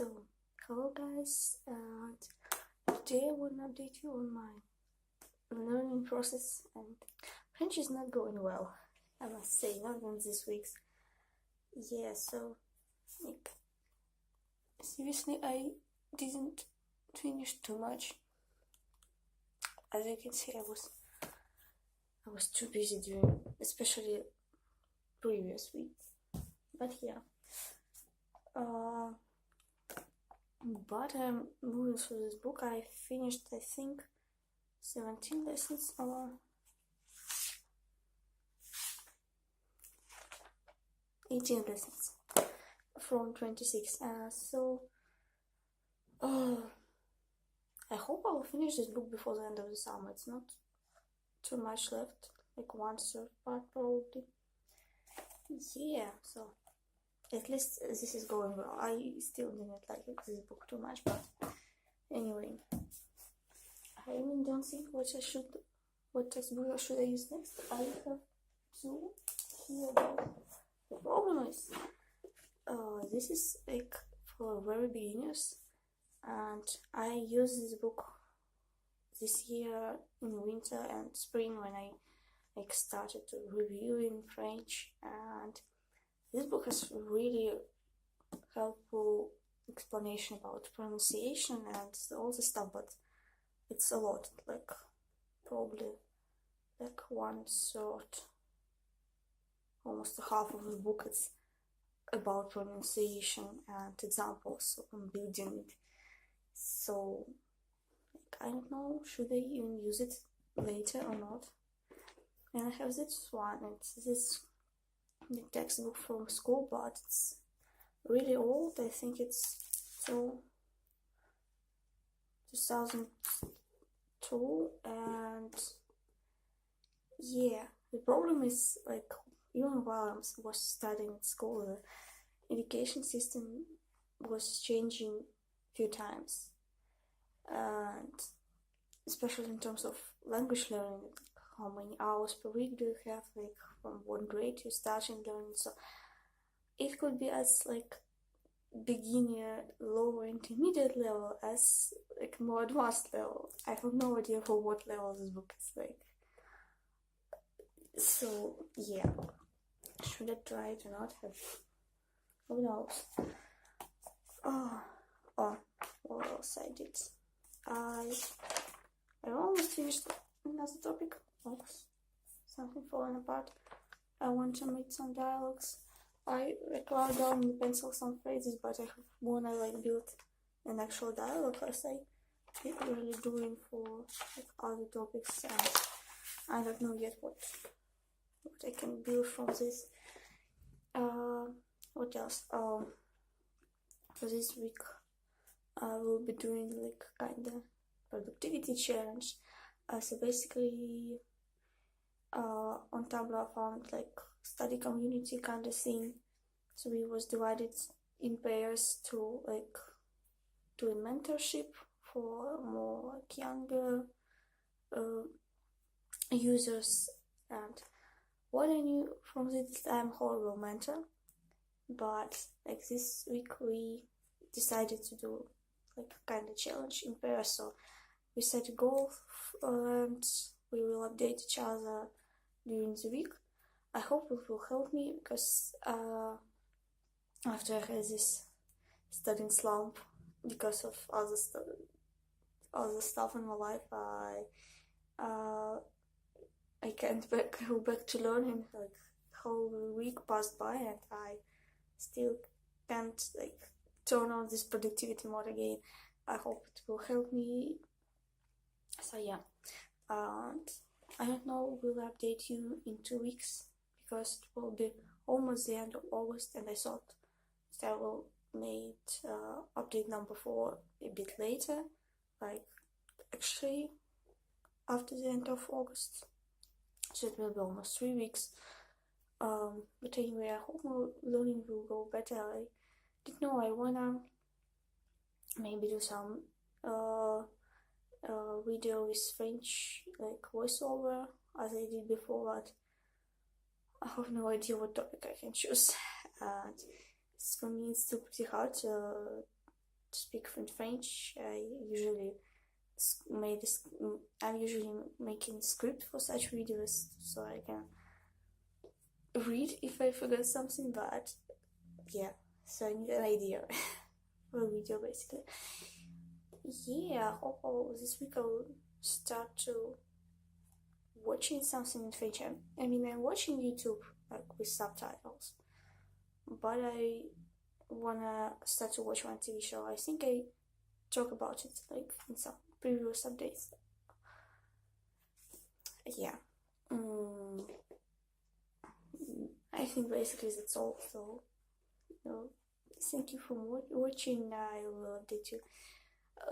So, hello guys, and today I want to update you on my learning process, and French is not going well, I must say, not even this week's. Yeah, so, seriously, I didn't finish too much. As you can see, I was too busy during, especially previous week. But yeah, but I'm moving through this book. I finished, I think, 17 lessons or 18 lessons from 26. I hope I will finish this book before the end of the summer. It's not too much left, like 1/3 part probably. Yeah, so at least this is going well. I still didn't like this book too much, but anyway, I even don't think what textbook should I use next. I have two here, but the problem is this is like for very beginners, and I use this book this year in winter and spring when I started to review in French, and this book has really helpful explanation about pronunciation and all the stuff, but it's a lot, like probably like 1/3, almost half of the book is about pronunciation and examples on building it. So I don't know, should I even use it later or not? And I have this one, it's the textbook from school, but it's really old. I think it's till 2002, and yeah, the problem is, like, even while I was studying at school, the education system was changing a few times, and especially in terms of language learning, how many hours per week do you have, like from what grade you start in learning. So it could be as like beginner, lower intermediate level, as like more advanced level. I have no idea for what level this book is like. So yeah, should I try it or not? Who knows? What else I did? I almost finished another topic. Oops, something falling apart. I want to make some dialogues. I wrote down in the pencil some phrases, but I wanna like build an actual dialogue as I usually doing for like other topics, and I don't know yet what I can build from this. What else? For this week I will be doing like kinda productivity challenge. So basically, on Tableau I found like study community kind of thing. So we was divided in pairs to like do a mentorship for more like younger users. And what I knew from this, I'm a horrible mentor, but like this week we decided to do like kind of challenge in pairs. So we set a goal and we will update each other during the week. I hope it will help me, because after I had this studying slump because of other stuff in my life, I can't go back to learning. Like whole week passed by and I still can't like turn on this productivity mode again. I hope it will help me. So yeah, and I don't know, will update you in 2 weeks, because it will be almost the end of August, and I thought I will make update number 4 a bit later, like actually after the end of August. So it will be almost 3 weeks. But anyway, I hope my learning will go better. I didn't know, I wanna maybe do some video with French like voiceover as I did before, but I have no idea what topic I can choose. And for me it's still pretty hard to speak in French. I'm usually making script for such videos so I can read if I forget something, but yeah, so I need an idea for a video basically. Yeah, I hope this week I will start to watching something in French. I mean, I'm watching YouTube like with subtitles, but I wanna start to watch one TV show. I think I talk about it like in some previous updates. Yeah. I think basically that's all. So, thank you for watching. I will update you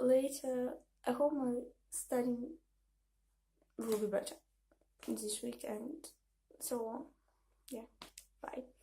later. I hope my studying will be better this week and so on. Yeah. Bye.